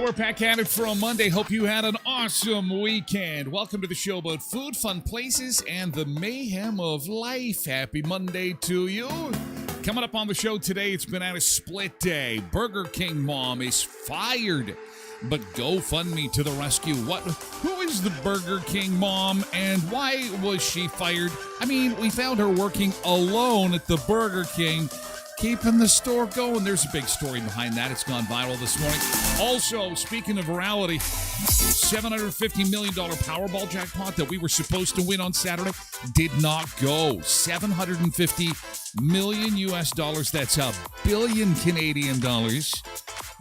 We're back at it for a Monday. Hope you had an awesome weekend. Welcome to the show about food, fun places, and the mayhem of life. Happy Monday to you. Coming up on the show today, it's been at a split day. Burger King mom is fired, but GoFundMe to the rescue. Who is the Burger King mom, and why was she fired? I mean, we found her working alone at the Burger King, keeping the store going. There's a big story behind that. It's gone viral this morning. Also, speaking of virality, $750 million Powerball jackpot that we were supposed to win on Saturday did not go. $750 million US. That's a billion Canadian dollars.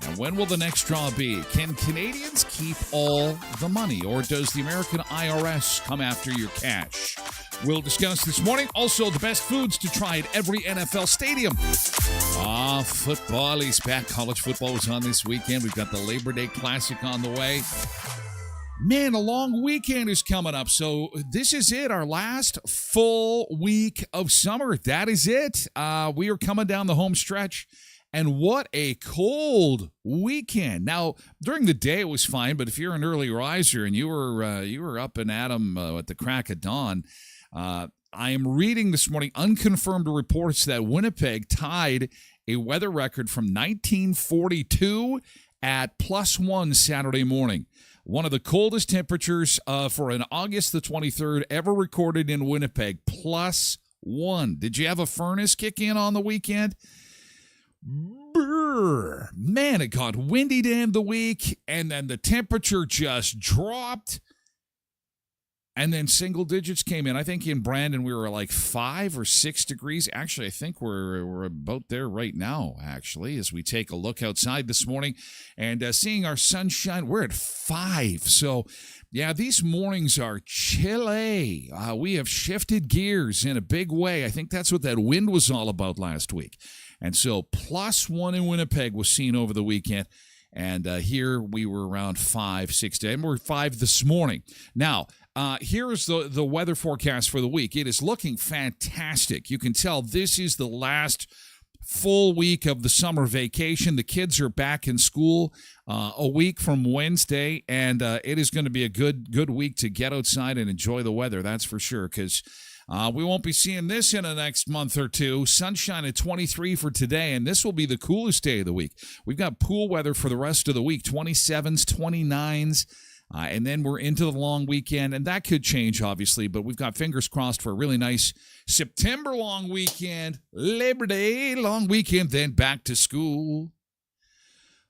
Now, when will the next draw be? Can Canadians keep all the money, or does the American IRS come after your cash? We'll discuss this morning. Also, the best foods to try at every NFL stadium. Football is back. College football was on this weekend. We've got the Labor Day Classic on the way. Man, a long weekend is coming up. So this is it, our last full week of summer. That is it. We are coming down the home stretch. And what a cold weekend. Now, during the day it was fine, but if you're an early riser and you were up and at 'em at the crack of dawn, I am reading this morning unconfirmed reports that Winnipeg tied a weather record from 1942 at +1 Saturday morning. One of the coldest temperatures for an August the 23rd ever recorded in Winnipeg, +1. Did you have a furnace kick in on the weekend? Brr. Man, it got windy to end the week, and then the temperature just dropped. And then single digits came in. I think in Brandon we were like 5 or 6 degrees. Actually, I think we're about there right now, actually, as we take a look outside this morning and seeing our sunshine. We're at 5. So, yeah, these mornings are chilly. We have shifted gears in a big way. I think that's what that wind was all about last week. And so +1 in Winnipeg was seen over the weekend. And here we were around 5, 6 days. And we're 5 this morning. Now, here's the weather forecast for the week. It is looking fantastic. You can tell this is the last full week of the summer vacation. The kids are back in school a week from Wednesday, and it is going to be a good week to get outside and enjoy the weather, that's for sure, because we won't be seeing this in the next month or two. Sunshine at 23 for today, and this will be the coolest day of the week. We've got pool weather for the rest of the week, 27s, 29s. And then we're into the long weekend, and that could change, obviously, but we've got fingers crossed for a really nice September long weekend, Labor Day long weekend, then back to school.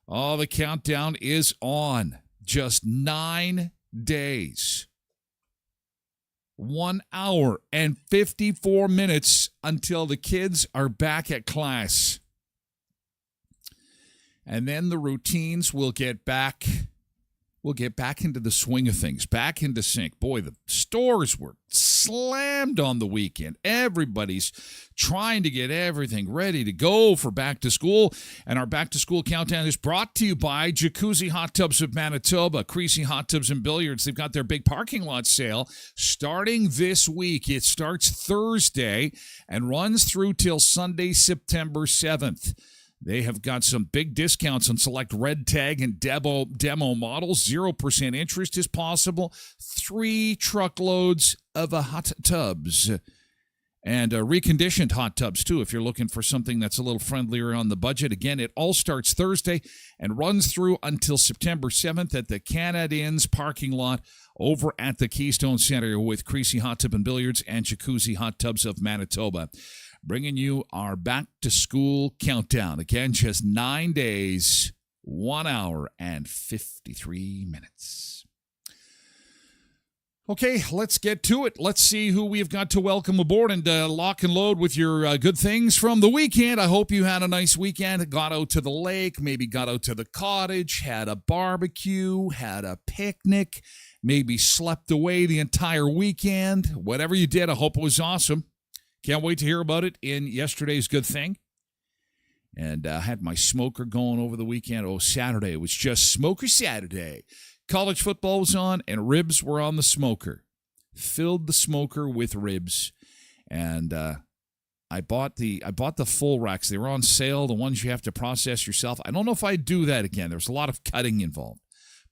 Oh, the countdown is on. Just 9 days. 1 hour and 54 minutes until the kids are back at class. And then the routines will get back. We'll get back into the swing of things, back into sync. Boy, the stores were slammed on the weekend. Everybody's trying to get everything ready to go for back to school. And our back to school countdown is brought to you by Jacuzzi Hot Tubs of Manitoba, Creasy Hot Tubs and Billiards. They've got their big parking lot sale starting this week. It starts Thursday and runs through till Sunday, September 7th. They have got some big discounts on select red tag and demo models. 0% interest is possible. 3 truckloads of hot tubs. And reconditioned hot tubs, too, if you're looking for something that's a little friendlier on the budget. Again, it all starts Thursday and runs through until September 7th at the Canadians parking lot over at the Keystone Center with Creasy Hot Tub and Billiards and Jacuzzi Hot Tubs of Manitoba. Bringing you our back-to-school countdown. Again, just 9 days, 1 hour, and 53 minutes. Okay, let's get to it. Let's see who we've got to welcome aboard and lock and load with your good things from the weekend. I hope you had a nice weekend. Got out to the lake, maybe got out to the cottage, had a barbecue, had a picnic, maybe slept away the entire weekend. Whatever you did, I hope it was awesome. Can't wait to hear about it in yesterday's good thing. And had my smoker going over the weekend. Oh, Saturday. It was just Smoker Saturday. College football was on, and ribs were on the smoker. Filled the smoker with ribs. And I bought the full racks. They were on sale, the ones you have to process yourself. I don't know if I'd do that again. There's a lot of cutting involved.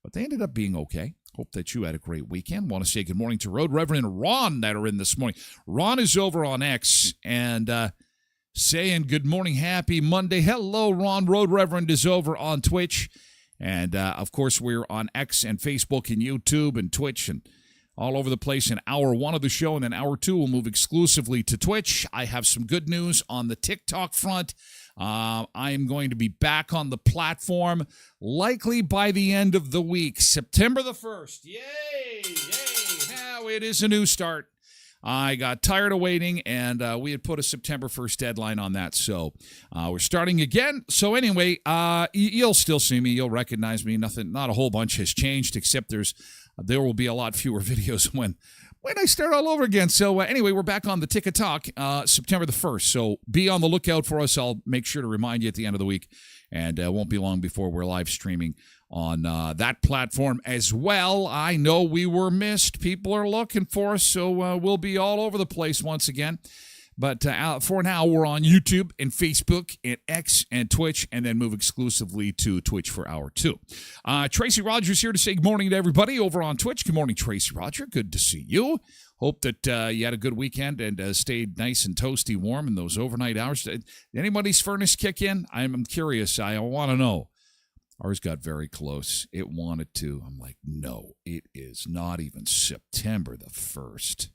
But they ended up being okay. Hope that you had a great weekend. Want to say good morning to Road Reverend Ron that are in this morning. Ron is over on X and saying good morning, happy Monday. Hello, Ron. Road Reverend is over on Twitch. And, of course, we're on X and Facebook and YouTube and Twitch and all over the place in hour 1 of the show. And then hour 2 will move exclusively to Twitch. I have some good news on the TikTok front. I am going to be back on the platform likely by the end of the week, September the 1st. Yay! Yay! Now it is a new start. I got tired of waiting, and we had put a September 1st deadline on that, so we're starting again. So anyway, you'll still see me. You'll recognize me. Not a whole bunch has changed, except there will be a lot fewer videos when I start all over again. So anyway, we're back on the TikTok September the 1st. So be on the lookout for us. I'll make sure to remind you at the end of the week. And it won't be long before we're live streaming on that platform as well. I know we were missed. People are looking for us. So we'll be all over the place once again. But for now, we're on YouTube and Facebook and X and Twitch, and then move exclusively to Twitch for hour 2. Tracy Rogers here to say good morning to everybody over on Twitch. Good morning, Tracy Roger. Good to see you. Hope that you had a good weekend and stayed nice and toasty warm in those overnight hours. Did anybody's furnace kick in? I'm curious. I want to know. Ours got very close. It wanted to. I'm like, no, it is not even September the 1st.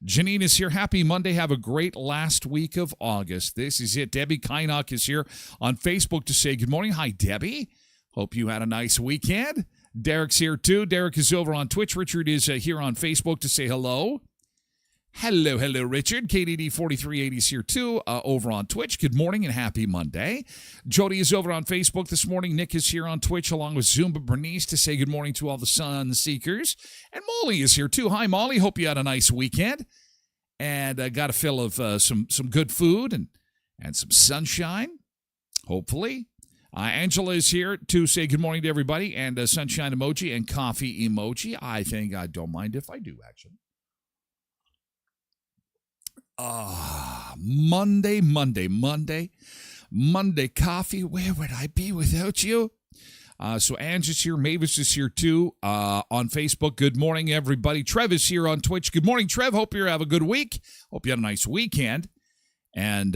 Janine is here. Happy Monday. Have a great last week of August. This is it. Debbie Kynock is here on Facebook to say good morning. Hi, Debbie. Hope you had a nice weekend. Derek's here, too. Derek is over on Twitch. Richard is here on Facebook to say hello. Hello, Richard. KDD4380 is here, too, over on Twitch. Good morning and happy Monday. Jody is over on Facebook this morning. Nick is here on Twitch along with Zumba Bernice to say good morning to all the sun seekers. And Molly is here, too. Hi, Molly. Hope you had a nice weekend. And got a fill of some good food and some sunshine, hopefully. Angela is here to say good morning to everybody, and sunshine emoji and coffee emoji. I think I don't mind if I do, actually. Monday coffee. Where would I be without you? So Ange is here. Mavis is here, too, on Facebook. Good morning, everybody. Trev is here on Twitch. Good morning, Trev. Hope you have a good week. Hope you had a nice weekend. And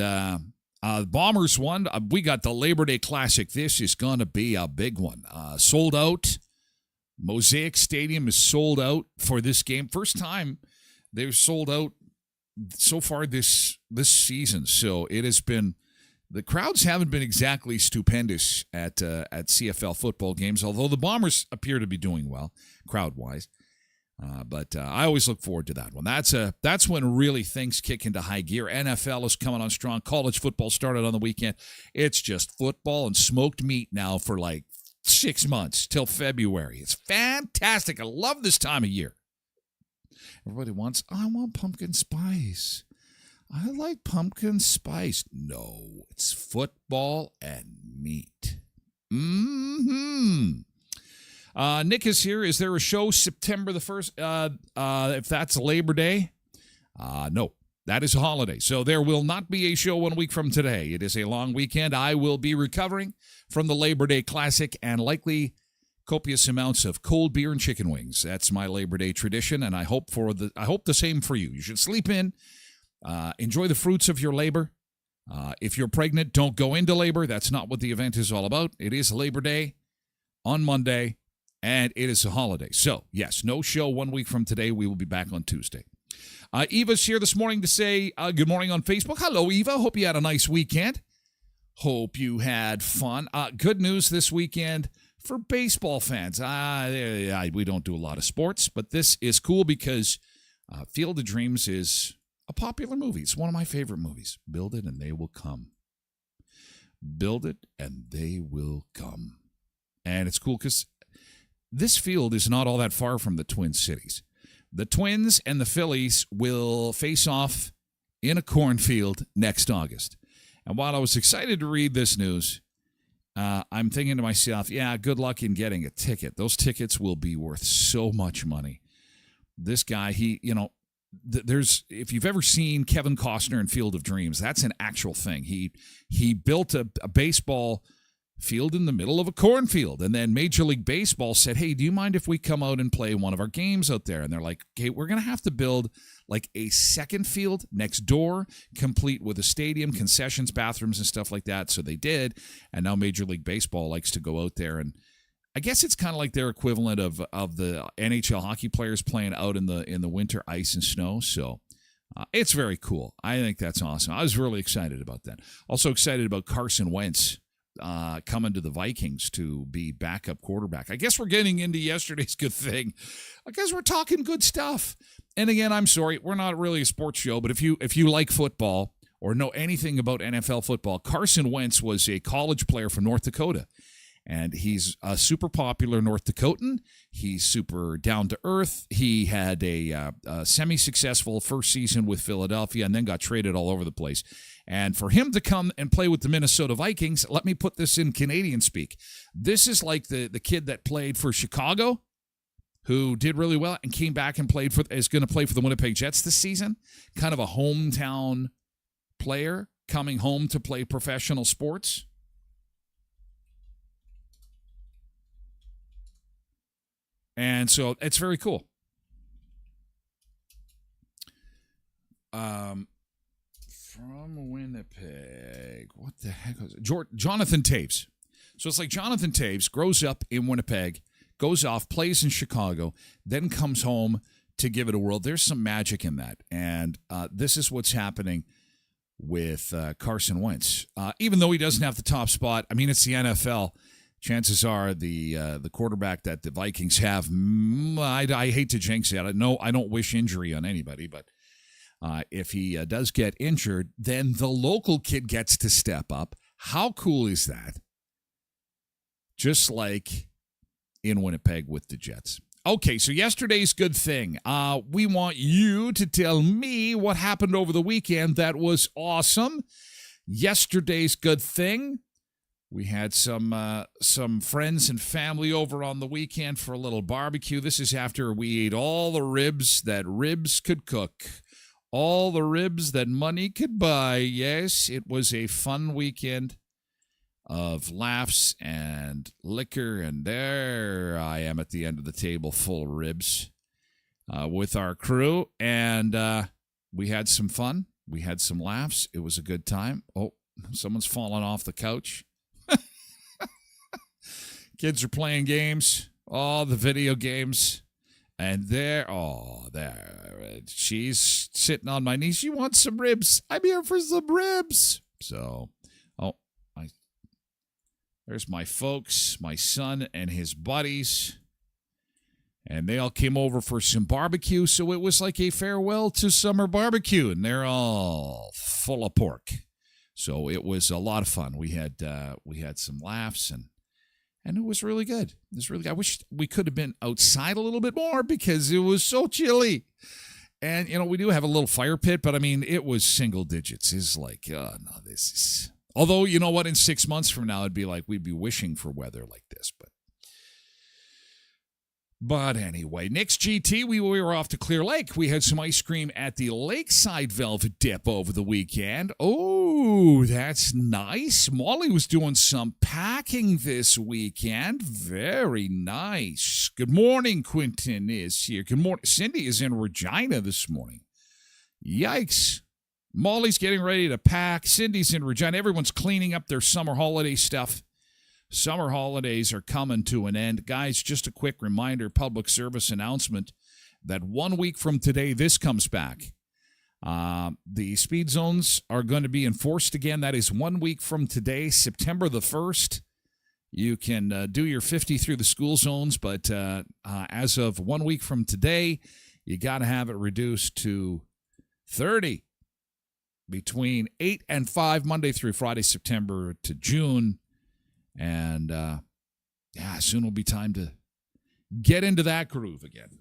Bombers won. We got the Labor Day Classic. This is going to be a big one. Sold out. Mosaic Stadium is sold out for this game. First time they've sold out so far this season. So it has been, the crowds haven't been exactly stupendous at CFL football games, although the Bombers appear to be doing well crowd-wise. But I always look forward to that one. That's when really things kick into high gear. NFL is coming on strong. College football started on the weekend. It's just football and smoked meat now for like 6 months till February. It's fantastic. I love this time of year. Everybody wants, I want pumpkin spice. I like pumpkin spice. No, it's football and meat. Nick is here. Is there a show September the 1st? If that's Labor Day? No, that is a holiday. So there will not be a show 1 week from today. It is a long weekend. I will be recovering from the Labor Day Classic and likely copious amounts of cold beer and chicken wings. That's my Labor Day tradition, and I hope the same for you. You should sleep in, enjoy the fruits of your labor. If you're pregnant, don't go into labor. That's not what the event is all about. It is Labor Day on Monday, and it is a holiday. So, yes, no show 1 week from today. We will be back on Tuesday. Eva's here this morning to say good morning on Facebook. Hello, Eva. Hope you had a nice weekend. Hope you had fun. Good news this weekend for baseball fans. We don't do a lot of sports, but this is cool because Field of Dreams is a popular movie. It's one of my favorite movies. Build it and they will come. Build it and they will come. And it's cool because this field is not all that far from the Twin Cities. The Twins and the Phillies will face off in a cornfield next August. And while I was excited to read this news, I'm thinking to myself, yeah, good luck in getting a ticket. Those tickets will be worth so much money. This guy, there's, if you've ever seen Kevin Costner in Field of Dreams, that's an actual thing. He built a baseball field in the middle of a cornfield, and then Major League Baseball said, hey, do you mind if we come out and play one of our games out there? And they're like, okay, we're going to have to build like a second field next door, complete with a stadium, concessions, bathrooms, and stuff like that. So they did, and now Major League Baseball likes to go out there, and I guess it's kind of like their equivalent of the NHL hockey players playing out in the winter ice and snow. So it's very cool. I think that's awesome. I was really excited about that. Also excited about Carson Wentz coming to the Vikings to be backup quarterback. I guess we're getting into yesterday's good thing. I guess we're talking good stuff. And again, I'm sorry, we're not really a sports show, but if you like football or know anything about NFL football, Carson Wentz was a college player from North Dakota. And he's a super popular North Dakotan. He's super down to earth. He had a semi-successful first season with Philadelphia and then got traded all over the place. And for him to come and play with the Minnesota Vikings, let me put this in Canadian speak. This is like the kid that played for Chicago, who did really well and came back and is going to play for the Winnipeg Jets this season. Kind of a hometown player coming home to play professional sports. And so it's very cool. From Winnipeg. What the heck was it? Jonathan Taves. So it's like Jonathan Taves grows up in Winnipeg, goes off, plays in Chicago, then comes home to give it a whirl. There's some magic in that. And this is what's happening with Carson Wentz. Even though he doesn't have the top spot, I mean, it's the NFL. Chances are the quarterback that the Vikings have, I hate to jinx it. I don't wish injury on anybody, but if he does get injured, then the local kid gets to step up. How cool is that? Just like in Winnipeg with the Jets. Okay, so yesterday's good thing. We want you to tell me what happened over the weekend that was awesome. Yesterday's good thing. We had some friends and family over on the weekend for a little barbecue. This is after we ate all the ribs that ribs could cook. All the ribs that money could buy. Yes, it was a fun weekend of laughs and liquor. And there I am at the end of the table full of ribs with our crew. And we had some fun. We had some laughs. It was a good time. Oh, someone's fallen off the couch. Kids are playing games. all the video games. And there, she's sitting on my knee. She wants some ribs. I'm here for some ribs. So, there's my folks, my son and his buddies. And they all came over for some barbecue. So it was like a farewell to summer barbecue. And they're all full of pork. So it was a lot of fun. We had some laughs and it was really good. It was really good. I wish we could have been outside a little bit more because it was so chilly. And, we do have a little fire pit, but, I mean, it was single digits. It's like, oh, no, this is... Although, you know what, in 6 months from now, it'd be like we'd be wishing for weather like this, But anyway, Nick's GT, we were off to Clear Lake. We had some ice cream at the Lakeside Velvet Dip over the weekend. Oh, that's nice. Molly was doing some packing this weekend. Very nice. Good morning, Quentin is here. Good morning. Cindy is in Regina this morning. Yikes. Molly's getting ready to pack. Cindy's in Regina. Everyone's cleaning up their summer holiday stuff. Summer holidays are coming to an end. Guys, just a quick reminder, public service announcement, that 1 week from today, this comes back. The speed zones are going to be enforced again. That is 1 week from today, September the 1st. You can do your 50 through the school zones, but as of 1 week from today, you got to have it reduced to 30 between 8 and 5, Monday through Friday, September to June. And, soon will be time to get into that groove again.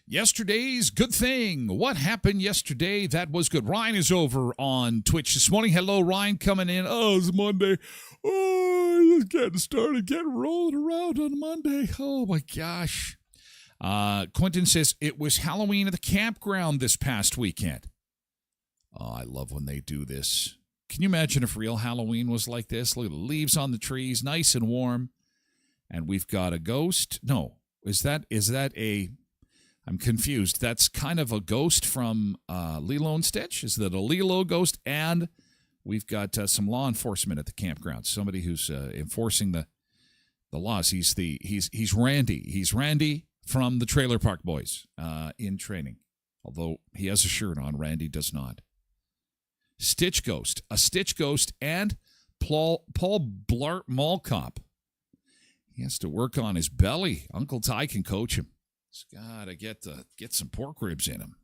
Yesterday's good thing. What happened yesterday? That was good. Ryan is over on Twitch this morning. Hello, Ryan, coming in. Oh, it's Monday. Oh, just getting started, getting rolling around on Monday. Oh, my gosh. Quentin says, it was Halloween at the campground this past weekend. Oh, I love when they do this. Can you imagine if real Halloween was like this? Look at the leaves on the trees, nice and warm. And we've got a ghost. No, is that a... I'm confused. That's kind of a ghost from Lilo and Stitch? Is that a Lilo ghost? And we've got some law enforcement at the campground. Somebody who's enforcing the laws. He's Randy. He's Randy from the Trailer Park Boys in training. Although he has a shirt on, Randy does not. Stitch Ghost, a Stitch Ghost, and Paul Blart Mall Cop. He has to work on his belly. Uncle Ty can coach him. He's got to get some pork ribs in him.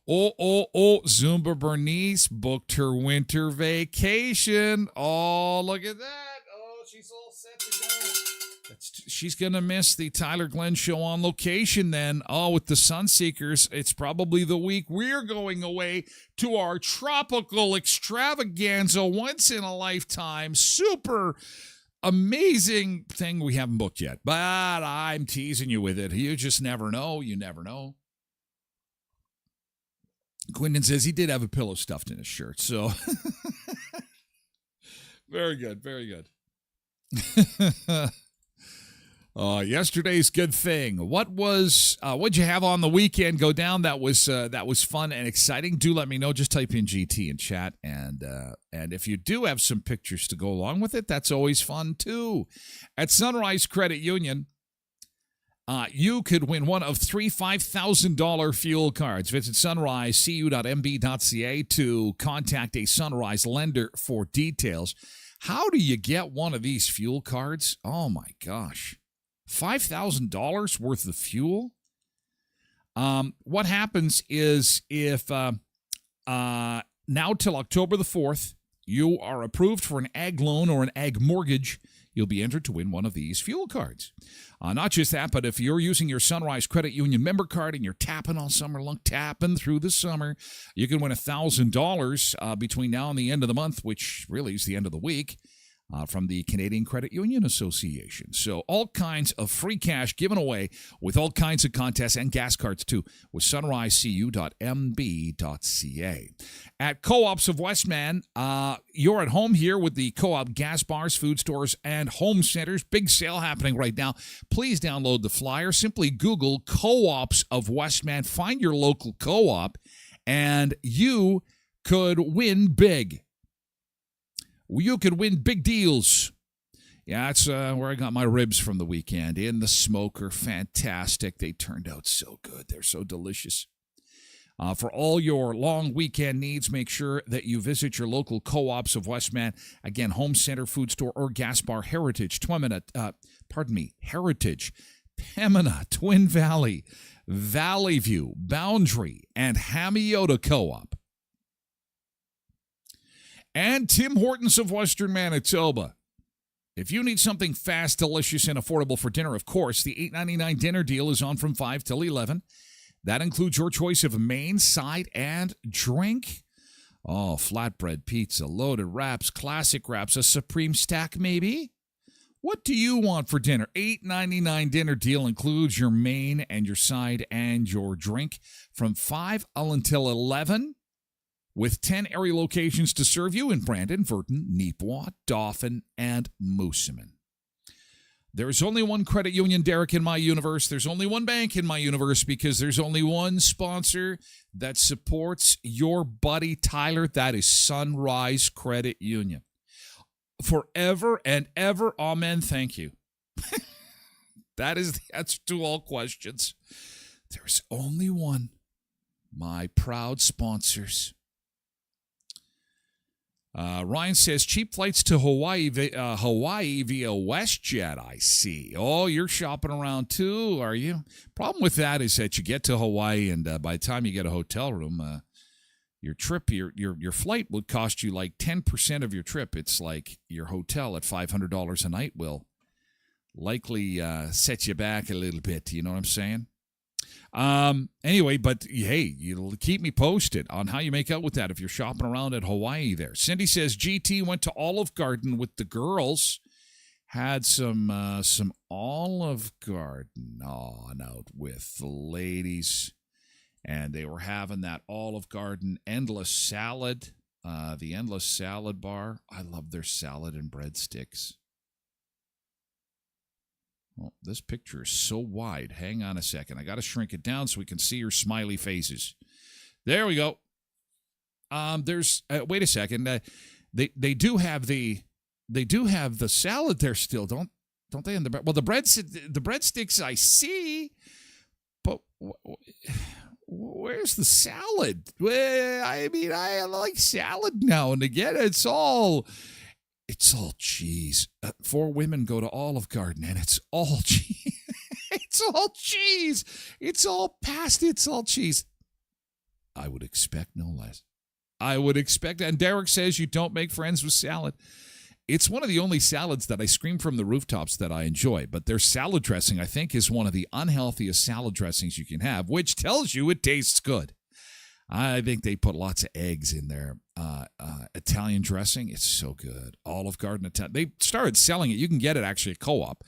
Zumba Bernice booked her winter vacation. Oh, look at that. Oh, she's all set to go. She's going to miss the Tyler Glen show on location then. Oh, with the Sunseekers, it's probably the week we're going away to our tropical extravaganza, once in a lifetime, super amazing thing we haven't booked yet. But I'm teasing you with it. You just never know. You never know. Quentin says he did have a pillow stuffed in his shirt, so very good, very good. Yesterday's good thing. What'd you have on the weekend go down? That was fun and exciting. Do let me know. Just type in GT in chat, and if you do have some pictures to go along with it, that's always fun too. At Sunrise Credit Union, you could win one of 3 $5,000 fuel cards. Visit sunrisecu.mb.ca to contact a Sunrise lender for details. How do you get one of these fuel cards? Oh my gosh. $5,000 worth of fuel? What happens is if now till October the 4th, you are approved for an ag loan or an ag mortgage, you'll be entered to win one of these fuel cards. Not just that, but if you're using your Sunrise Credit Union member card and you're tapping all summer long, tapping through the summer, you can win $1,000 between now and the end of the month, which really is the end of the week, from the Canadian Credit Union Association. So all kinds of free cash given away with all kinds of contests and gas cards too with sunrisecu.mb.ca. At Co-ops of Westman, you're at home here with the Co-op gas bars, food stores, and home centers. Big sale happening right now. Please download the flyer. Simply Google Co-ops of Westman. Find your local co-op, and you could win big. You could win big deals. Yeah, that's where I got my ribs from the weekend. In the smoker. Fantastic. They turned out so good. They're so delicious. For all your long weekend needs, make sure that you visit your local co-ops of Westman. Again, Home Center, Food Store, or Gas Bar, Heritage, Heritage, Pembina, Twin Valley, Valley View, Boundary, and Hamiota Co-op. And Tim Hortons of Western Manitoba. If you need something fast, delicious, and affordable for dinner, of course, the $8.99 dinner deal is on from 5 till 11. That includes your choice of main, side, and drink. Oh, flatbread pizza, loaded wraps, classic wraps, a supreme stack maybe? What do you want for dinner? $8.99 dinner deal includes your main and your side and your drink from 5 until 11 with 10 area locations to serve you in Brandon, Virden, Neepawa, Dauphin, and Moosomin. There's only one credit union, Derek, in my universe. There's only one bank in my universe because there's only one sponsor that supports your buddy Tyler. That is Sunrise Credit Union. Forever and ever, amen, thank you. That's the answer to all questions. There's only one. My proud sponsors. Ryan says, cheap flights to Hawaii via WestJet, I see. Oh, you're shopping around too, are you? Problem with that is that you get to Hawaii, and by the time you get a hotel room, your trip, your flight would cost you like 10% of your trip. It's like your hotel at $500 a night will likely set you back a little bit. You know what I'm saying? Anyway, but hey, you'll keep me posted on how you make out with that if you're shopping around at Hawaii there. Cindy says GT went to Olive Garden with the girls, had some Olive Garden on out with the ladies, and they were having that Olive Garden endless salad, the endless salad bar. I love their salad and breadsticks. Well, this picture is so wide. Hang on a second. I got to shrink it down so we can see your smiley faces. There we go. Wait a second. They do have the salad there still, don't they? Well, the breadsticks I see, but where's the salad? Well, I mean, I like salad now and again. It's all cheese. 4 women go to Olive Garden, and it's all cheese. It's all cheese. It's all pasta. It's all cheese. I would expect no less. I would expect, and Derek says you don't make friends with salad. It's one of the only salads that I scream from the rooftops that I enjoy, but their salad dressing, I think, is one of the unhealthiest salad dressings you can have, which tells you it tastes good. I think they put lots of eggs in their Italian dressing. It's so good. Olive Garden Italian. They started selling it. You can get it actually at Co-op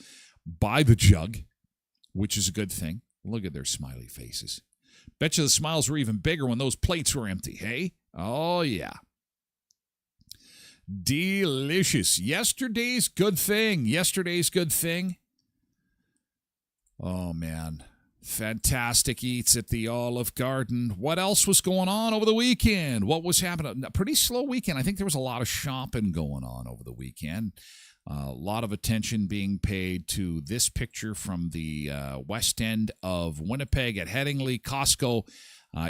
by the jug, which is a good thing. Look at their smiley faces. Bet you the smiles were even bigger when those plates were empty, hey? Oh, yeah. Delicious. Yesterday's good thing. Oh, man. Fantastic eats at the Olive Garden. What else was going on over the weekend? What was happening? A pretty slow weekend. I think there was a lot of shopping going on over the weekend. A lot of attention being paid to this picture from the west end of Winnipeg at Headingley. Costco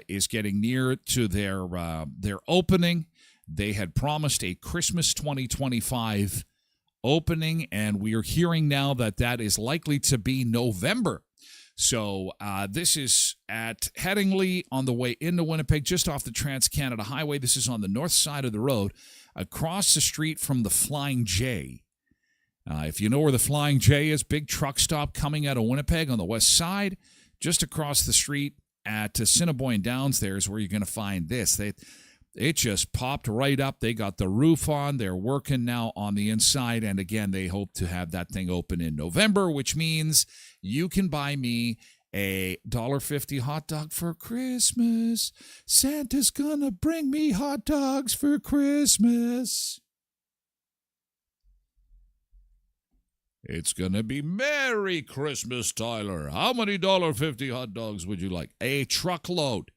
is getting near to their opening. They had promised a Christmas 2025 opening, and we are hearing now that is likely to be November. So this is at Headingley on the way into Winnipeg, just off the Trans-Canada Highway. This is on the north side of the road, across the street from the Flying J. If you know where the Flying J is, big truck stop coming out of Winnipeg on the west side, just across the street at Assiniboine Downs, there is where you're going to find this. It just popped right up. They got the roof on. They're working now on the inside. And again, they hope to have that thing open in November, which means you can buy me a $1.50 hot dog for Christmas. Santa's gonna bring me hot dogs for Christmas. It's gonna be Merry Christmas, Tyler. How many $1.50 hot dogs would you like? A truckload.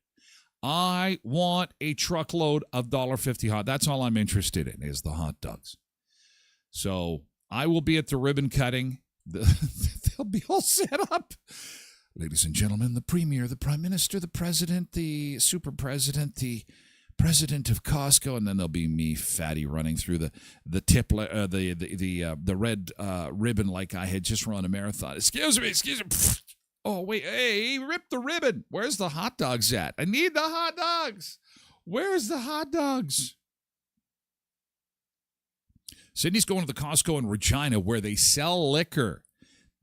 I want a truckload of $1.50 hot. That's all I'm interested in is the hot dogs. So I will be at the ribbon cutting. They'll be all set up. Ladies and gentlemen, the premier, the prime minister, the president, the super president, the president of Costco, and then there'll be me, fatty, running through the red ribbon like I had just run a marathon. Excuse me. Oh wait, hey, he ripped the ribbon. Where's the hot dogs at? I need the hot dogs. Where's the hot dogs? Sydney's going to the Costco in Regina where they sell liquor.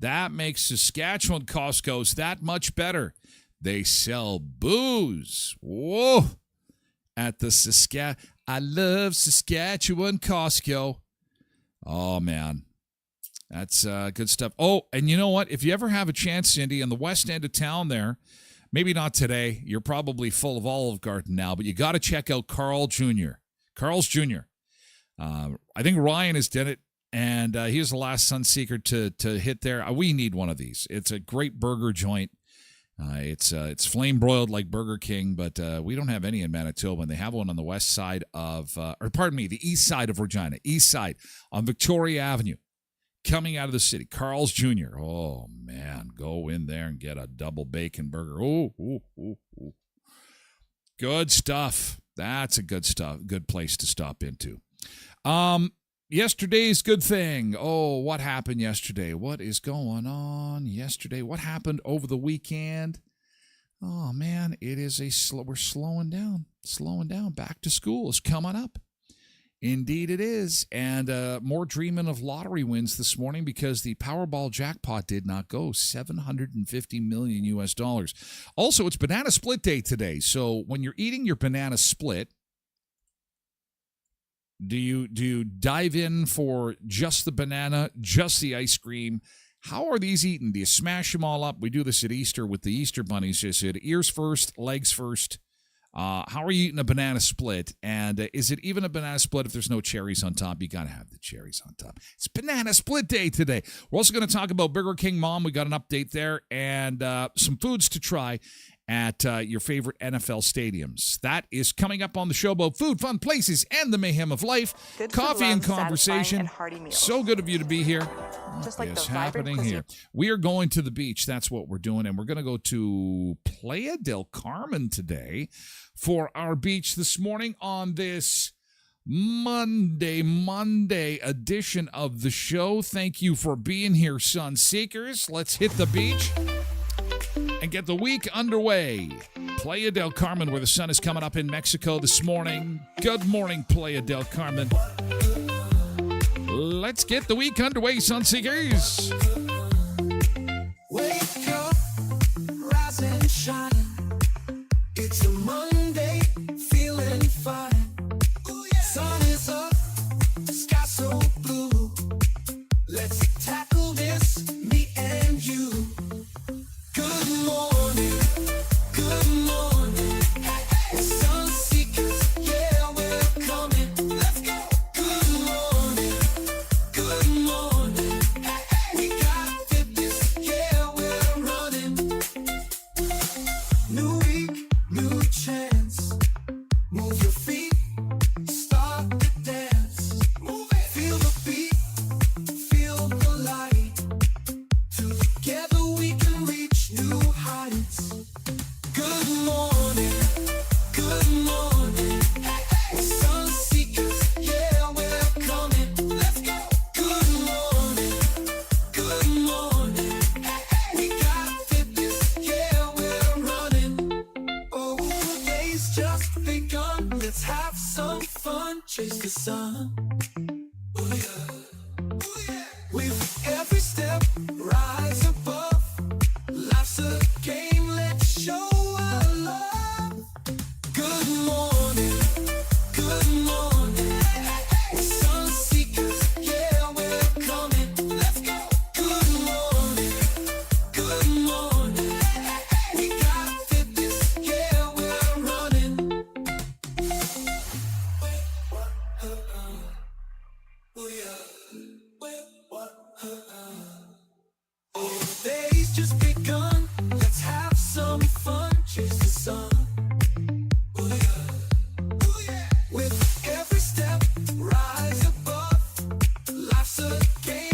That makes Saskatchewan Costco's that much better. They sell booze. Whoa. At the I love Saskatchewan Costco. Oh, man. That's good stuff. Oh, and you know what? If you ever have a chance, Cindy, in the west end of town there, maybe not today. You're probably full of Olive Garden now, but you got to check out Carl's Jr. I think Ryan has done it, and he was the last Sunseeker to hit there. We need one of these. It's a great burger joint. It's flame broiled like Burger King, but we don't have any in Manitoba, and they have one on the west side of, the east side of Regina, east side on Victoria Avenue, coming out of the city. Carl's Jr. Oh man, go in there and get a double bacon burger. Oh, good stuff. That's a good place to stop into. Yesterday's good thing. Oh, what happened yesterday? What is going on yesterday? What happened over the weekend? Oh, man, we're slowing down. Back to school is coming up. Indeed it is. And more dreaming of lottery wins this morning because the Powerball jackpot did not go. $750 million US. Also, it's Banana Split Day today. So when you're eating your banana split, do you dive in for just the banana, just the ice cream? How are these eaten? Do you smash them all up? We do this at Easter with the Easter bunnies. Just said ears first, legs first. How are you eating a banana split? And is it even a banana split if there's no cherries on top? You got to have the cherries on top. It's Banana Split Day today. We're also going to talk about Burger King Mom. We got an update there and some foods to try at your favorite NFL stadiums. That is coming up on the show about food, fun places, and the mayhem of life. Good coffee and conversation. and hearty meals. So good of you to be here. Just like what is the vibrant happening here? We are going to the beach. That's what we're doing. And we're going to go to Playa del Carmen today for our beach this morning on this Monday edition of the show. Thank you for being here, Sunseekers. Let's hit the beach and get the week underway. Playa del Carmen, where the sun is coming up in Mexico this morning. Good morning, Playa del Carmen. Let's get the week underway, Sunseekers. Wake up, rise and shine. It's a Monday, feeling fine. Ooh, yeah. Sun is up, sky so blue. Let's tackle this, me and you. Good morning, we're Sunseekers, yeah, we're coming. Let's go. Good morning, we got fitness, yeah, we're running. New week, new chance. Move your feet, start the dance. Move it, feel the beat, feel the light. Together we can reach new heights. Good morning, we're Sunseekers, yeah, we're coming. Let's go. Good morning, we got fitness, yeah, we're running. Oh, the day's just begun, let's have some fun, chase the sun. Oh yeah. With every step, rise above. Life's a game, let's show our love. Good morning, we're Sunseekers, yeah, we're coming. Let's go. Good morning, we got fitness, yeah, we're running. Oh, the day's just begun. Let's have some fun. Chase the sun. With every step, rise above. Life's a game.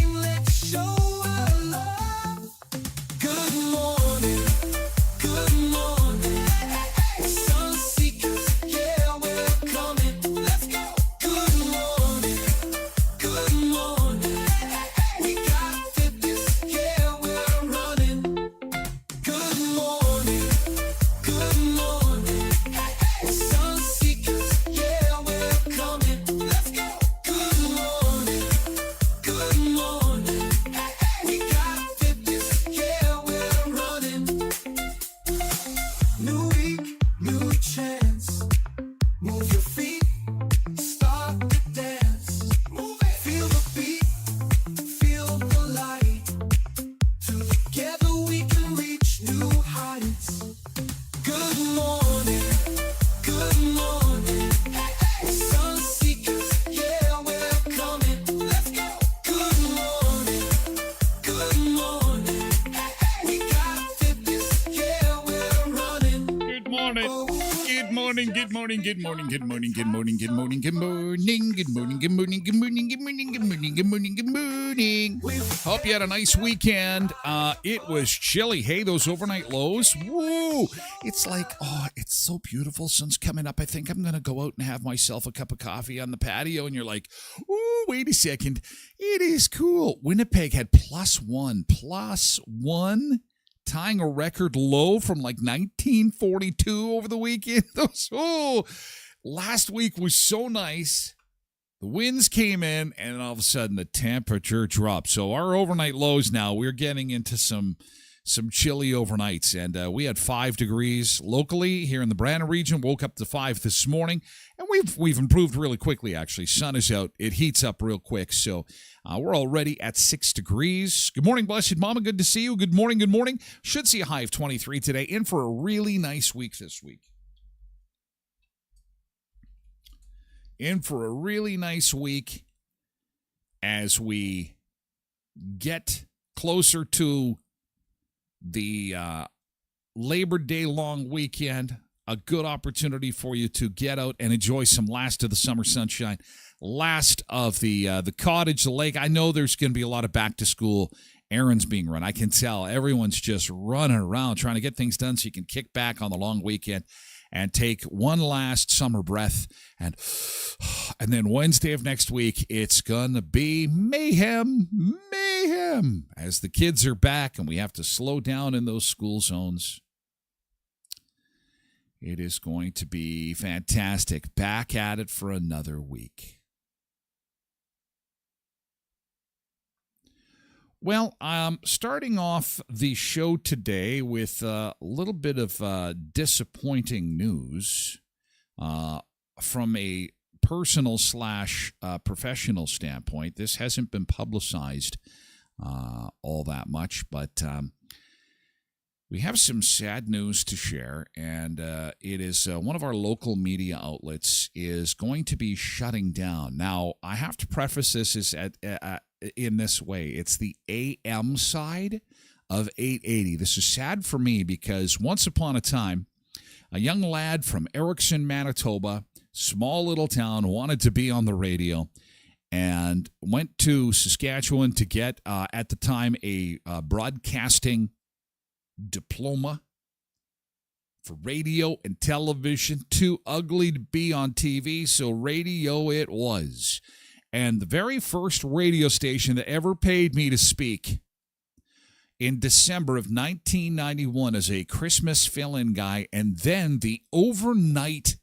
morning, good morning, good morning, good morning, good morning, good morning, good morning, good morning, good morning, good morning, good morning, good morning, good morning, good morning. Hope you had a nice weekend. It was chilly. Hey, those overnight lows. Woo! It's like, oh, it's so beautiful. Sun's coming up. I think I'm gonna go out and have myself a cup of coffee on the patio. And you're like, ooh, wait a second. It is cool. Winnipeg had +1, tying a record low from like 1942 over the weekend. Last week was so nice. The winds came in, and all of a sudden the temperature dropped. So our overnight lows now, we're getting into some chilly overnights, and we had 5 degrees locally here in the Brandon region. Woke up to 5 this morning, and we've improved really quickly. Actually, sun is out; it heats up real quick. So we're already at 6 degrees. Good morning, blessed mama. Good to see you. Good morning. Good morning. Should see a high of 23 today. In for a really nice week this week. In for a really nice week as we get closer to the Labor Day long weekend. A good opportunity for you to get out and enjoy some last of the summer sunshine, last of the cottage, the lake. I know there's going to be a lot of back to school errands being run. I can tell everyone's just running around trying to get things done so you can kick back on the long weekend and take one last summer breath. And then Wednesday of next week, it's going to be mayhem as the kids are back and we have to slow down in those school zones. It is going to be fantastic. Back at it for another week. Well, I'm starting off the show today with a little bit of disappointing news from a personal / professional standpoint. This hasn't been publicized all that much, but we have some sad news to share, and it is one of our local media outlets is going to be shutting down. Now, I have to preface this in this way. It's the AM side of 880. This is sad for me because once upon a time, a young lad from Erickson, Manitoba, small little town, wanted to be on the radio and went to Saskatchewan to get, at the time, a broadcasting diploma for radio and television. Too ugly to be on TV, so radio it was. And the very first radio station that ever paid me to speak in December of 1991 as a Christmas fill-in guy, and then the overnight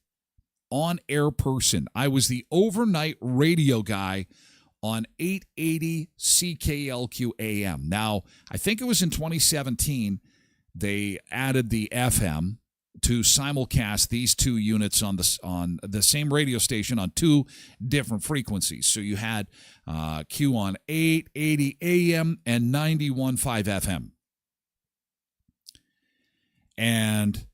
on-air person. I was the overnight radio guy on 880 CKLQ AM. Now, I think it was in 2017 they added the FM to simulcast these two units on the same radio station on 2 different frequencies. So you had Q on 880 AM and 91.5 FM. And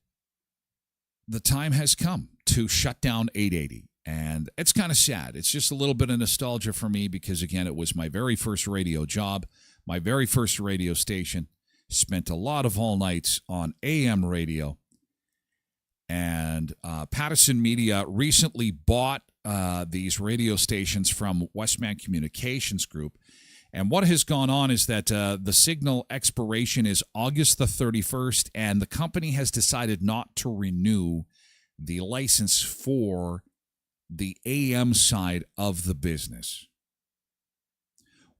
the time has come to shut down 880. And it's kind of sad. It's just a little bit of nostalgia for me because, again, it was my very first radio job, my very first radio station. Spent a lot of all nights on AM radio. And Pattison Media recently bought these radio stations from Westman Communications Group. And what has gone on is that the signal expiration is August the 31st, and the company has decided not to renew the license for the AM side of the business.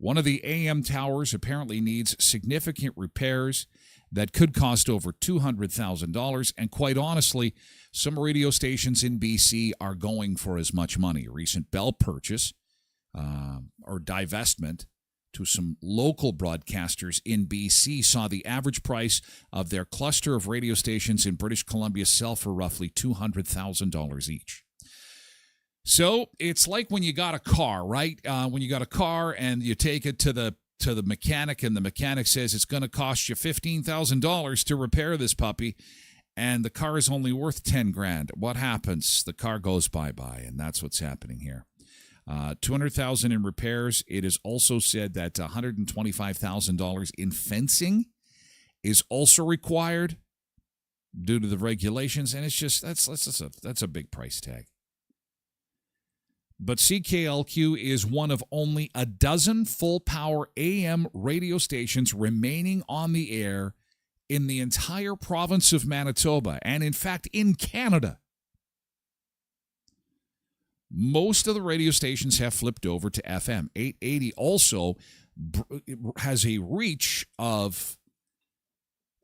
One of the AM towers apparently needs significant repairs that could cost over $200,000. And quite honestly, some radio stations in BC are going for as much money. A recent Bell purchase or divestment to some local broadcasters in BC saw the average price of their cluster of radio stations in British Columbia sell for roughly $200,000 each. So it's like when you got a car, right? When you got a car and you take it to the mechanic, and the mechanic says it's going to cost you $15,000 to repair this puppy, and the car is only worth $10,000. What happens? The car goes bye-bye, and that's what's happening here. $200,000 in repairs. It is also said that $125,000 in fencing is also required. due to the regulations, and it's just that's a big price tag. But CKLQ is one of only a dozen full-power AM radio stations remaining on the air in the entire province of Manitoba, and in fact in Canada. Most of the radio stations have flipped over to FM. 880 also has a reach of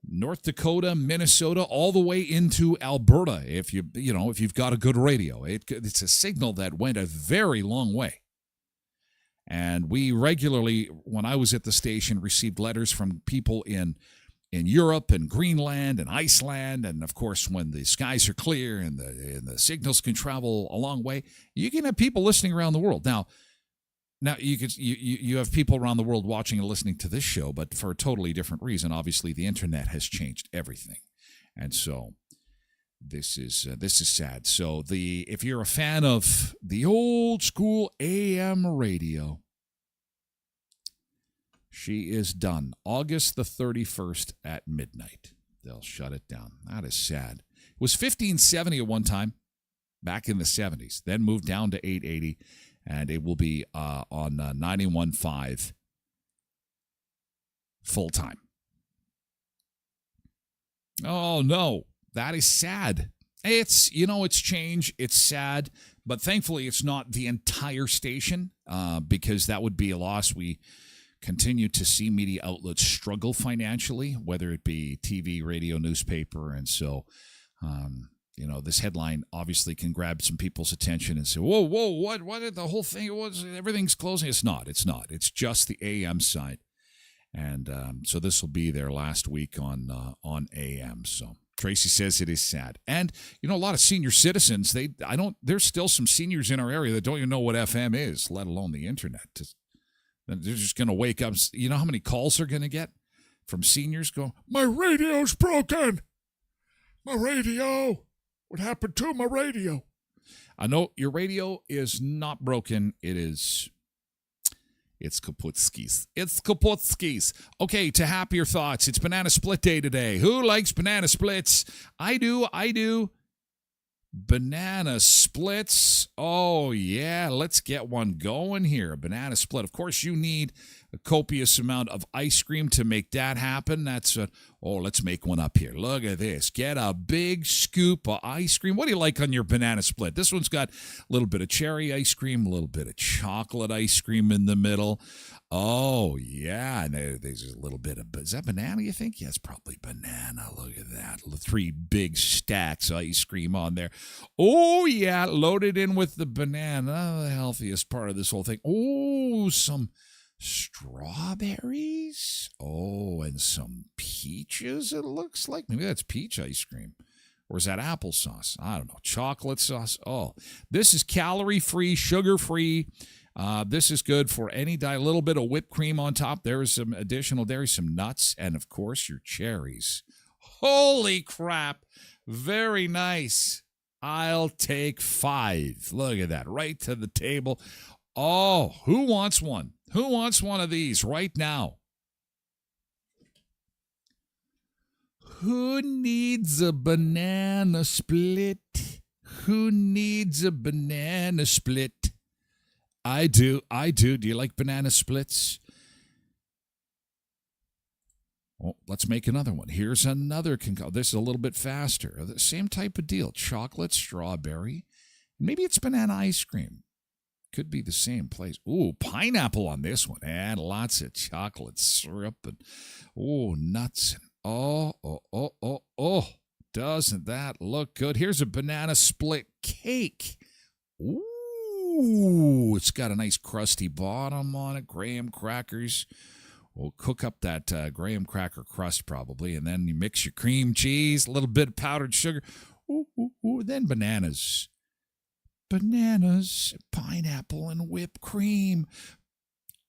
North Dakota, Minnesota, all the way into Alberta. If you've got a good radio, it's a signal that went a very long way. And we regularly, when I was at the station, received letters from people in Europe and Greenland and Iceland, and of course, when the skies are clear and the signals can travel a long way, you can have people listening around the world. Now you have people around the world watching and listening to this show, but for a totally different reason. Obviously, the internet has changed everything, and so this is sad. So if you're a fan of the old school AM radio, she is done. August the 31st at midnight. They'll shut it down. That is sad. It was 1570 at one time, back in the 70s. Then moved down to 880, and it will be on 91.5 full time. Oh, no. That is sad. It's change. It's sad. But thankfully, it's not the entire station because that would be a loss. We continue to see media outlets struggle financially, whether it be TV, radio, newspaper. And so, this headline obviously can grab some people's attention and say, whoa, what did the whole thing was? Everything's closing. It's not. It's just the AM side. And so this will be their last week on AM. So Tracy says it is sad. And, a lot of senior citizens, there's still some seniors in our area that don't even know what FM is, let alone the internet. They're just going to wake up. You know how many calls they're going to get from seniors going, my radio's broken. My radio. What happened to my radio? I know your radio is not broken. It's kaputskis. It's kaputskis. Okay, to happier thoughts. It's Banana Split Day today. Who likes banana splits? I do. Banana splits. Oh, yeah. Let's get one going here. A banana split. Of course, you need a copious amount of ice cream to make that happen. Let's make one up here. Look at this. Get a big scoop of ice cream. What do you like on your banana split? This one's got a little bit of cherry ice cream, a little bit of chocolate ice cream in the middle. Oh, yeah. And there's a little bit of, is that banana, you think? Yeah, it's probably banana. Look at that. 3 big stacks of ice cream on there. Oh, yeah. Loaded in with the banana, the healthiest part of this whole thing. Oh, some strawberries. Oh, and some peaches, it looks like. Maybe that's peach ice cream. Or is that applesauce? I don't know. Chocolate sauce. Oh, this is calorie-free, sugar-free. This is good for any diet. A little bit of whipped cream on top. There is some additional dairy, some nuts, and, of course, your cherries. Holy crap. Very nice. I'll take 5. Look at that. Right to the table. Oh, who wants one? Who wants one of these right now? Who needs a banana split? Who needs a banana split? I do. Do you like banana splits? Oh, let's make another one. Here's another. This is a little bit faster. The same type of deal. Chocolate, strawberry. Maybe it's banana ice cream. Could be the same place. Ooh, pineapple on this one. And lots of chocolate syrup. And nuts. Oh. Doesn't that look good? Here's a banana split cake. Ooh, it's got a nice crusty bottom on it. Graham crackers. We'll cook up that graham cracker crust probably, and then you mix your cream cheese, a little bit of powdered sugar. Ooh, then bananas. Bananas, pineapple, and whipped cream.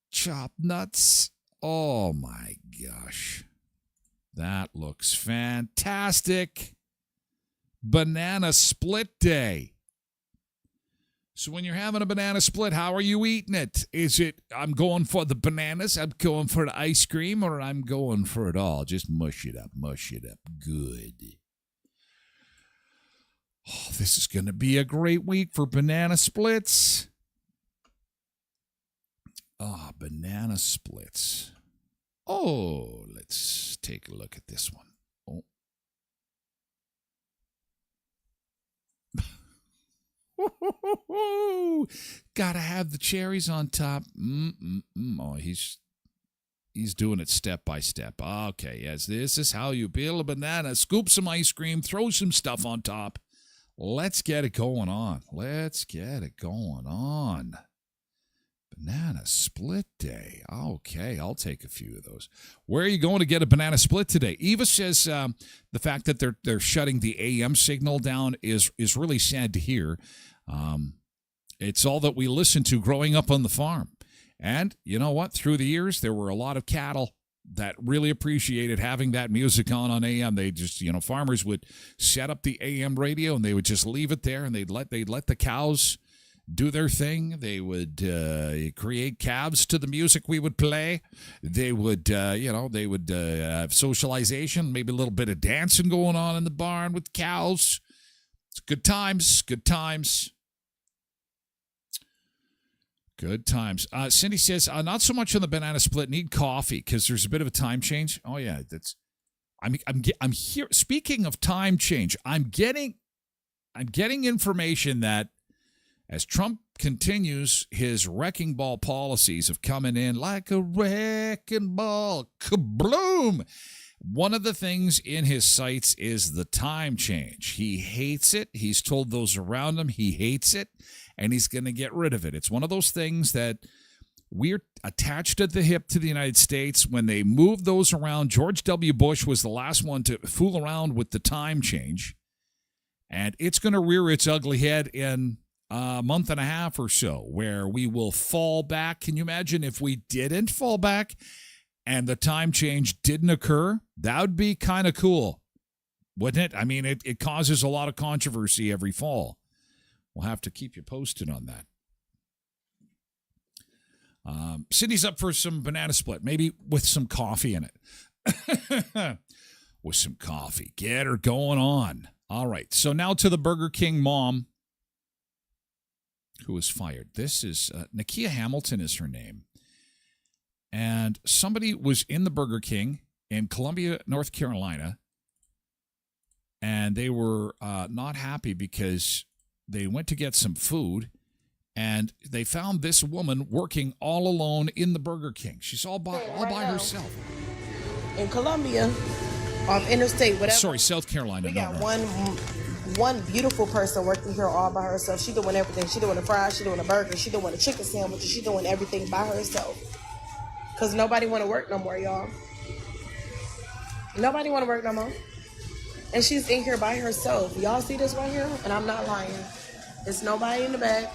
Chopped nuts. Oh, my gosh. That looks fantastic. Banana split day. So when you're having a banana split, how are you eating it? Is it, I'm going for the bananas, I'm going for the ice cream, or I'm going for it all? Just mush it up good. Oh, this is going to be a great week for banana splits. Banana splits. Oh, let's take a look at this one. Oh. Gotta have the cherries on top. Oh, he's doing it step by step. Okay, yes, this is how you peel a banana, scoop some ice cream, throw some stuff on top. Let's get it going on. Banana split day. Okay, I'll take a few of those. Where are you going to get a banana split today? Eva says the fact that they're shutting the AM signal down is really sad to hear. It's all that we listened to growing up on the farm. And you know what? Through the years, there were a lot of cattle that really appreciated having that music on AM. They just, farmers would set up the AM radio and they would just leave it there, and they'd let the cows do their thing. They would create calves to the music we would play. They would, have socialization, maybe a little bit of dancing going on in the barn with cows. It's good times. Good times. Cindy says, not so much on the banana split. Need coffee because there's a bit of a time change. Oh yeah, I'm here. Speaking of time change, I'm getting information that as Trump continues his wrecking ball policies of coming in like a wrecking ball, kabloom. One of the things in his sights is the time change. He hates it. He's told those around him he hates it, and he's going to get rid of it. It's one of those things that we're attached at the hip to the United States. When they moved those around, George W. Bush was the last one to fool around with the time change, and it's going to rear its ugly head in a month and a half or so, where we will fall back. Can you imagine if we didn't fall back and the time change didn't occur? That would be kind of cool, wouldn't it? I mean, it causes a lot of controversy every fall. We'll have to keep you posted on that. Cindy's up for some banana split, maybe with some coffee in it. With some coffee. Get her going on. All right, so now to the Burger King mom who was fired. This is Nakia Hamilton is her name. And somebody was in the Burger King in Columbia, North Carolina, and they were not happy because they went to get some food, and they found this woman working all alone in the Burger King. She's all by herself. In Columbia, off Interstate, whatever. Sorry, South Carolina. We got one beautiful person working here all by herself. She doing everything. She doing the fries, she doing the burger, she doing the chicken sandwiches, she doing everything by herself. Because nobody want to work no more, y'all. Nobody want to work no more. And she's in here by herself. Y'all see this right here? And I'm not lying. There's nobody in the back.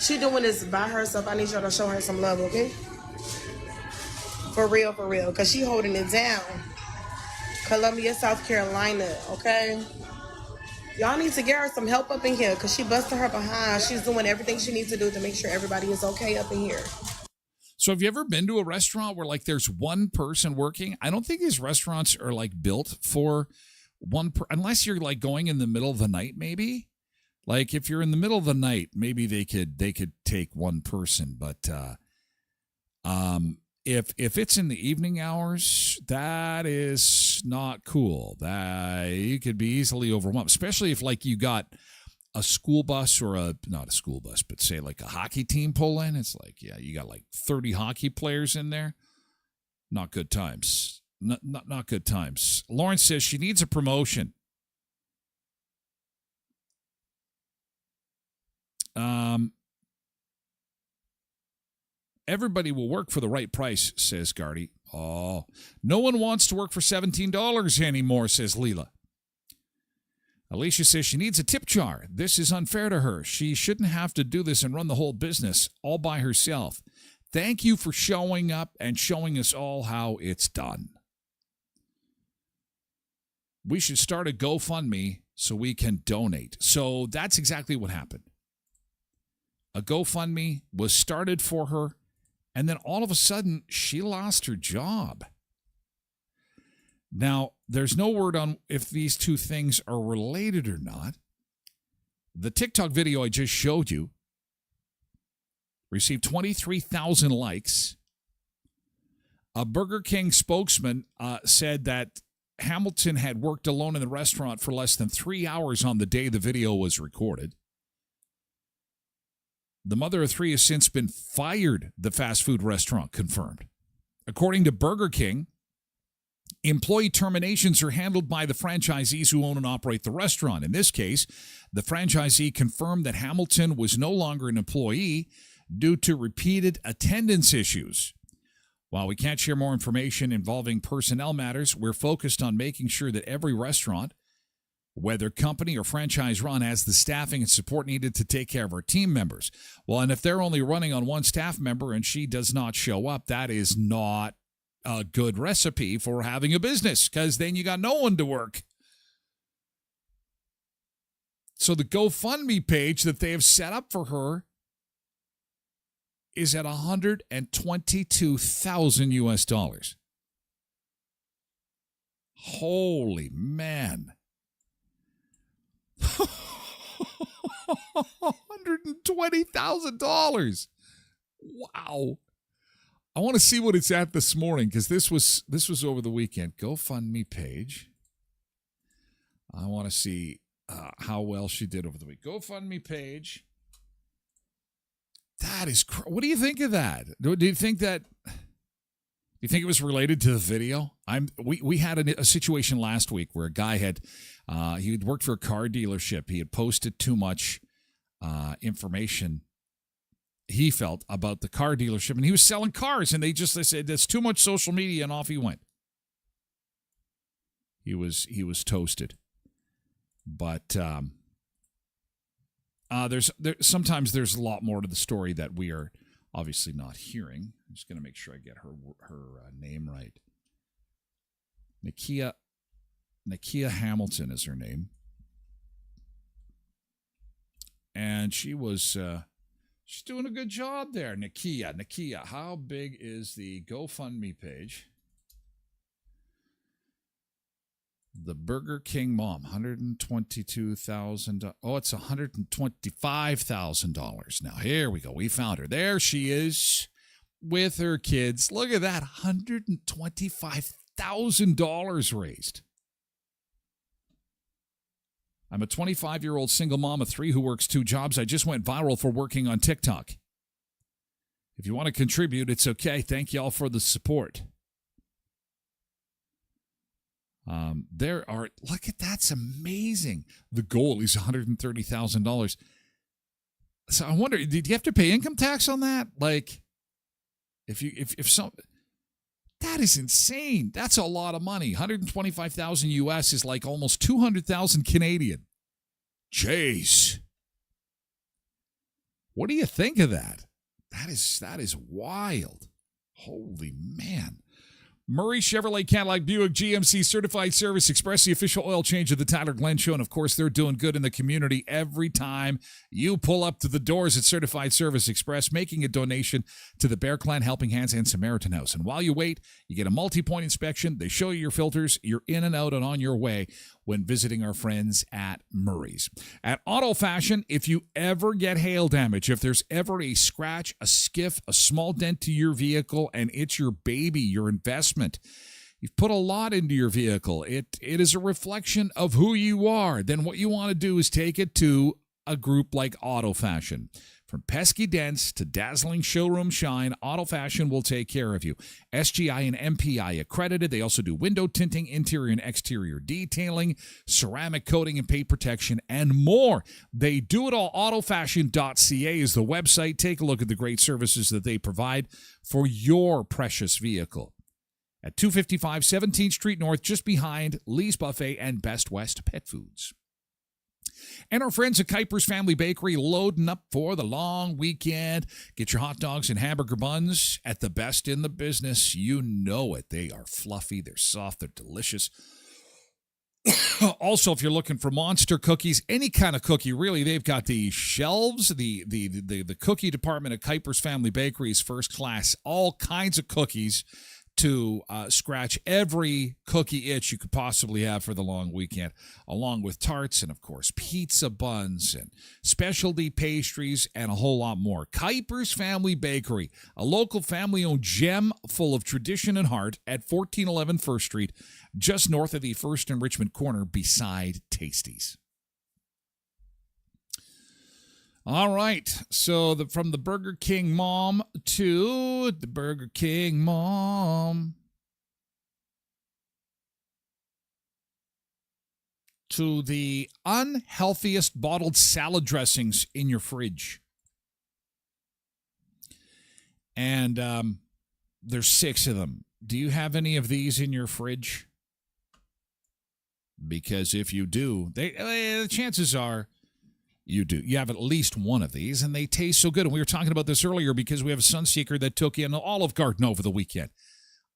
She doing this by herself. I need y'all to show her some love, okay? For real. Because she holding it down. Columbia, South Carolina, okay? Y'all need to get her some help up in here because she busted her behind. She's doing everything she needs to do to make sure everybody is okay up in here. So have you ever been to a restaurant where there's one person working? I don't think these restaurants are built for one unless you're going in the middle of the night, maybe. If you're in the middle of the night, maybe they could take one person, but if it's in the evening hours, that is not cool. That you could be easily overwhelmed, especially if you got a school bus or not a school bus, but say a hockey team pull in. It's you got 30 hockey players in there. Not good times. Not good times. Lauren says she needs a promotion. Everybody will work for the right price, says Gardy. Oh, no one wants to work for $17 anymore, says Leela. Alicia says she needs a tip jar. This is unfair to her. She shouldn't have to do this and run the whole business all by herself. Thank you for showing up and showing us all how it's done. We should start a GoFundMe so we can donate. So that's exactly what happened. A GoFundMe was started for her, and then all of a sudden, she lost her job. Now, there's no word on if these two things are related or not. The TikTok video I just showed you received 23,000 likes. A Burger King spokesman said that Hamilton had worked alone in the restaurant for less than 3 hours on the day the video was recorded. The mother of three has since been fired, the fast food restaurant confirmed. According to Burger King, employee terminations are handled by the franchisees who own and operate the restaurant. In this case, the franchisee confirmed that Hamilton was no longer an employee due to repeated attendance issues. While we can't share more information involving personnel matters, we're focused on making sure that every restaurant, whether company or franchise run, has the staffing and support needed to take care of our team members. Well, and if they're only running on one staff member and she does not show up, that is not a good recipe for having a business, because then you got no one to work. So the GoFundMe page that they have set up for her is at $122,000 US. Holy man. $120,000. Wow. I want to see what it's at this morning, because this was over the weekend. GoFundMe page. I want to see how well she did over the week. GoFundMe page. That is what do you think of that? Do you think that? Do you think it was related to the video? We had a situation last week where a guy had he had worked for a car dealership. He had posted too much information, he felt, about the car dealership, and he was selling cars, and they said that's too much social media, and off he went. He was toasted. But sometimes there's a lot more to the story that we are obviously not hearing. I'm just going to make sure I get her name right. Nakia Hamilton is her name. And she's doing a good job there. Nakia, how big is the GoFundMe page? The Burger King mom, $122,000. Oh, it's $125,000 now. Here we go. We found her. There she is with her kids. Look at that, $125,000 raised. I'm a 25-year-old single mom of three who works 2 jobs. I just went viral for working on TikTok. If you want to contribute, it's okay. Thank you all for the support. Look at that's amazing. The goal is $130,000. So I wonder, did you have to pay income tax on that? Like, if some, that is insane. That's a lot of money. $125,000 US is like almost 200,000 Canadian. Jeez. What do you think of that? That is wild. Holy man. Murray Chevrolet Cadillac Buick GMC Certified Service Express, the official oil change of the Tyler Glen Show. And, of course, they're doing good in the community every time you pull up to the doors at Certified Service Express, making a donation to the Bear Clan, Helping Hands, and Samaritan House. And while you wait, you get a multi-point inspection. They show you your filters. You're in and out and on your way when visiting our friends at Murray's. At Auto Fashion, if you ever get hail damage, if there's ever a scratch, a skiff, a small dent to your vehicle, and it's your baby, your investment, you've put a lot into your vehicle, it is a reflection of who you are, then what you want to do is take it to a group like Auto Fashion. From pesky dents to dazzling showroom shine, Auto Fashion will take care of you. SGI and MPI accredited. They also do window tinting, interior and exterior detailing, ceramic coating and paint protection, and more. They do it all. Autofashion.ca is the website. Take a look at the great services that they provide for your precious vehicle. At 255 17th Street North, just behind Lee's Buffet and Best West Pet Foods. And our friends at Kuiper's Family Bakery loading up for the long weekend. Get your hot dogs and hamburger buns at the best in the business. You know it. They are fluffy, they're soft, they're delicious. Also, if you're looking for monster cookies, any kind of cookie, really, they've got the shelves. The cookie department at Kuiper's Family Bakery is first class. All kinds of cookies. to scratch every cookie itch you could possibly have for the long weekend, along with tarts and, of course, pizza buns and specialty pastries and a whole lot more. Kuiper's Family Bakery, a local family-owned gem full of tradition and heart at 1411 First Street, just north of the First and Richmond corner beside Tasties. All right, so from the Burger King mom to the Burger King mom to the unhealthiest bottled salad dressings in your fridge. And there's 6 of them. Do you have any of these in your fridge? Because if you do, the chances are you do. You have at least one of these, and they taste so good. And we were talking about this earlier because we have a Sunseeker that took in Olive Garden over the weekend.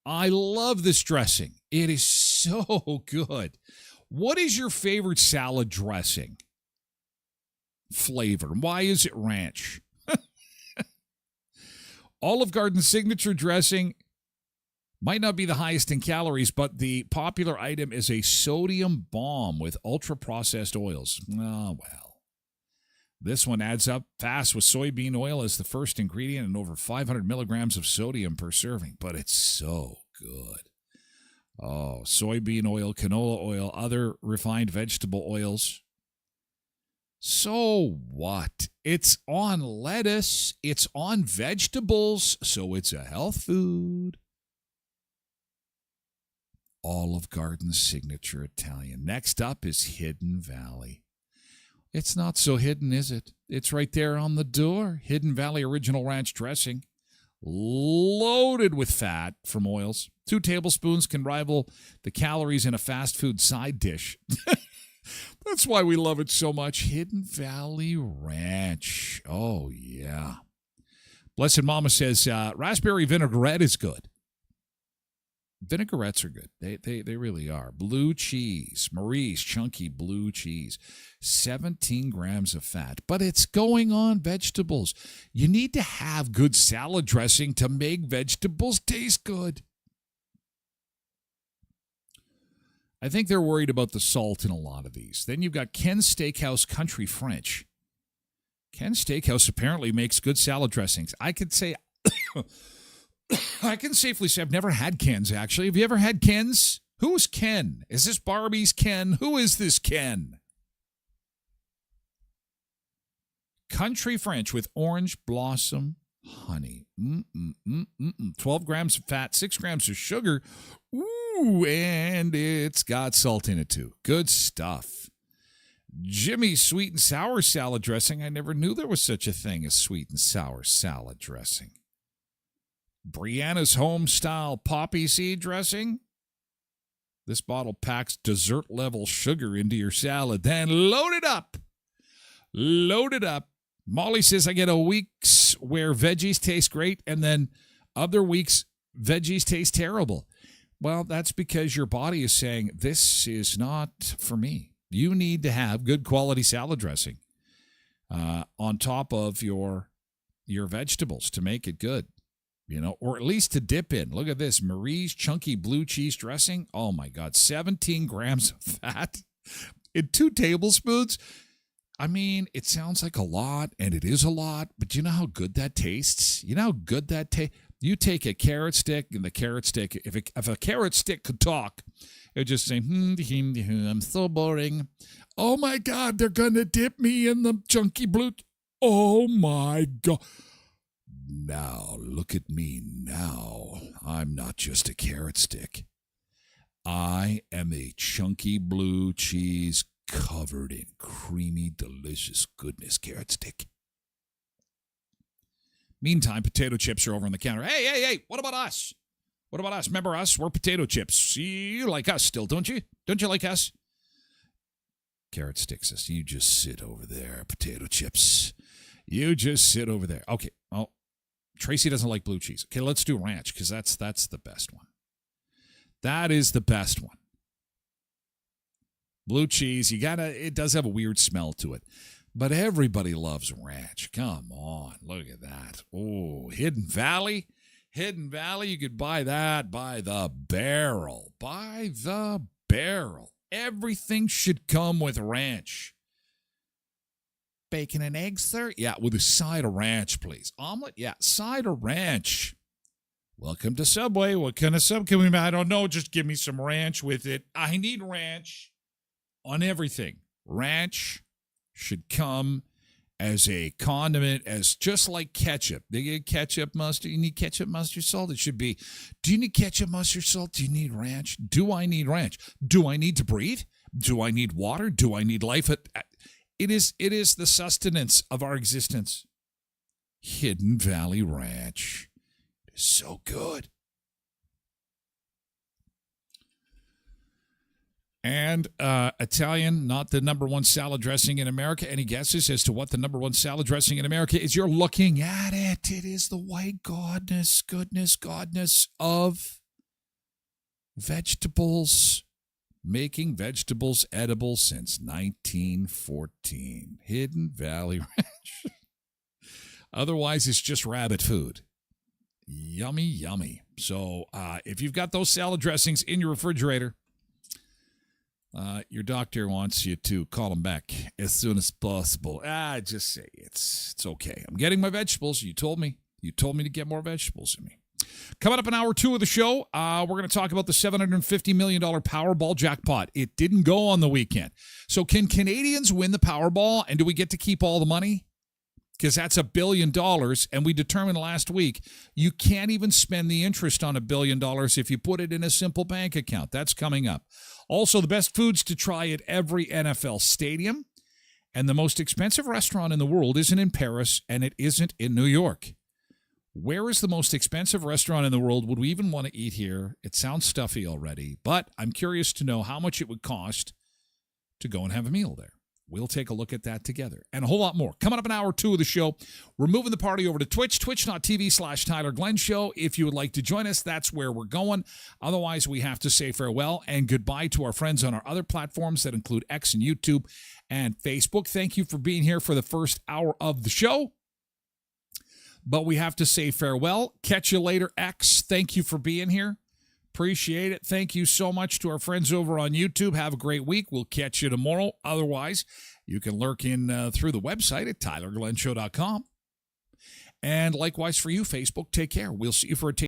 I love this dressing. It is so good. What is your favorite salad dressing flavor? Why is it ranch? Olive Garden signature dressing might not be the highest in calories, but the popular item is a sodium bomb with ultra-processed oils. Oh, well. This one adds up fast with soybean oil as the first ingredient and over 500 milligrams of sodium per serving. But it's so good. Oh, soybean oil, canola oil, other refined vegetable oils. So what? It's on lettuce. It's on vegetables. So it's a health food. Olive Garden signature Italian. Next up is Hidden Valley. It's not so hidden, is it? It's right there on the door. Hidden Valley Original Ranch Dressing. Loaded with fat from oils. 2 tablespoons can rival the calories in a fast food side dish. That's why we love it so much. Hidden Valley Ranch. Oh, yeah. Blessed Mama says raspberry vinaigrette is good. Vinaigrettes are good. They really are. Blue cheese. Marie's chunky blue cheese. 17 grams of fat. But it's going on vegetables. You need to have good salad dressing to make vegetables taste good. I think they're worried about the salt in a lot of these. Then you've got Ken's Steakhouse Country French. Ken's Steakhouse apparently makes good salad dressings. I could say... I can safely say I've never had Ken's, actually. Have you ever had Ken's? Who's Ken? Is this Barbie's Ken? Who is this Ken? Country French with orange blossom honey. 12 grams of fat, 6 grams of sugar. Ooh, and it's got salt in it, too. Good stuff. Jimmy's sweet and sour salad dressing. I never knew there was such a thing as sweet and sour salad dressing. Brianna's home-style poppy seed dressing. This bottle packs dessert-level sugar into your salad. Then load it up. Load it up. Molly says I get a weeks where veggies taste great, and then other weeks veggies taste terrible. Well, that's because your body is saying, this is not for me. You need to have good quality salad dressing on top of your vegetables to make it good. You know, or at least to dip in. Look at this. Marie's chunky blue cheese dressing. Oh, my God. 17 grams of fat in 2 tablespoons. I mean, it sounds like a lot, and it is a lot, but you know how good that tastes? You know how good that tastes? You take a carrot stick, and the carrot stick, if a carrot stick could talk, it would just say, I'm so boring. Oh, my God, they're going to dip me in the chunky blue. Oh, my God. Now, look at me now. I'm not just a carrot stick. I am a chunky blue cheese covered in creamy, delicious goodness carrot stick. Meantime, potato chips are over on the counter. Hey, what about us? What about us? Remember us? We're potato chips. You like us still, don't you? Don't you like us? Carrot stick says, you just sit over there, potato chips. You just sit over there. Okay, well, Tracy doesn't like blue cheese. Okay, let's do ranch because that's the best one. That is the best one. Blue cheese, it does have a weird smell to it. But everybody loves ranch. Come on, look at that. Oh, Hidden Valley. Hidden Valley, you could buy that by the barrel. By the barrel. Everything should come with ranch. Bacon and eggs, sir? Yeah, with a side of ranch, please. Omelet? Yeah, side of ranch. Welcome to Subway. What kind of sub can we make? I don't know. Just give me some ranch with it. I need ranch on everything. Ranch should come as a condiment, as just like ketchup. They get ketchup, mustard. You need ketchup, mustard, salt. It should be, do you need ketchup, mustard, salt? Do you need ranch? Do I need ranch? Do I need to breathe? Do I need water? Do I need life? It is the sustenance of our existence. Hidden Valley Ranch. It is so good. And Italian, not the number one salad dressing in America. Any guesses as to what the number one salad dressing in America is? You're looking at it. It is the white goodness of vegetables. Making vegetables edible since 1914. Hidden Valley Ranch. Otherwise, it's just rabbit food. Yummy, yummy. So if you've got those salad dressings in your refrigerator, your doctor wants you to call him back as soon as possible. Just say it's okay. I'm getting my vegetables. You told me to get more vegetables in me. Coming up in hour 2 of the show, we're going to talk about the $750 million Powerball jackpot. It didn't go on the weekend. So can Canadians win the Powerball, and do we get to keep all the money? Because that's $1 billion, and we determined last week you can't even spend the interest on $1 billion if you put it in a simple bank account. That's coming up. Also, the best foods to try at every NFL stadium, and the most expensive restaurant in the world isn't in Paris, and it isn't in New York. Where is the most expensive restaurant in the world? Would we even want to eat here? It sounds stuffy already, but I'm curious to know how much it would cost to go and have a meal there. We'll take a look at that together and a whole lot more. Coming up in hour 2 of the show, we're moving the party over to Twitch, twitch.tv/Tyler Glen Show. If you would like to join us, that's where we're going. Otherwise, we have to say farewell and goodbye to our friends on our other platforms that include X and YouTube and Facebook. Thank you for being here for the first hour of the show. But we have to say farewell. Catch you later, X. Thank you for being here. Appreciate it. Thank you so much to our friends over on YouTube. Have a great week. We'll catch you tomorrow. Otherwise, you can lurk in through the website at tylerglenshow.com. And likewise for you, Facebook. Take care. We'll see you for a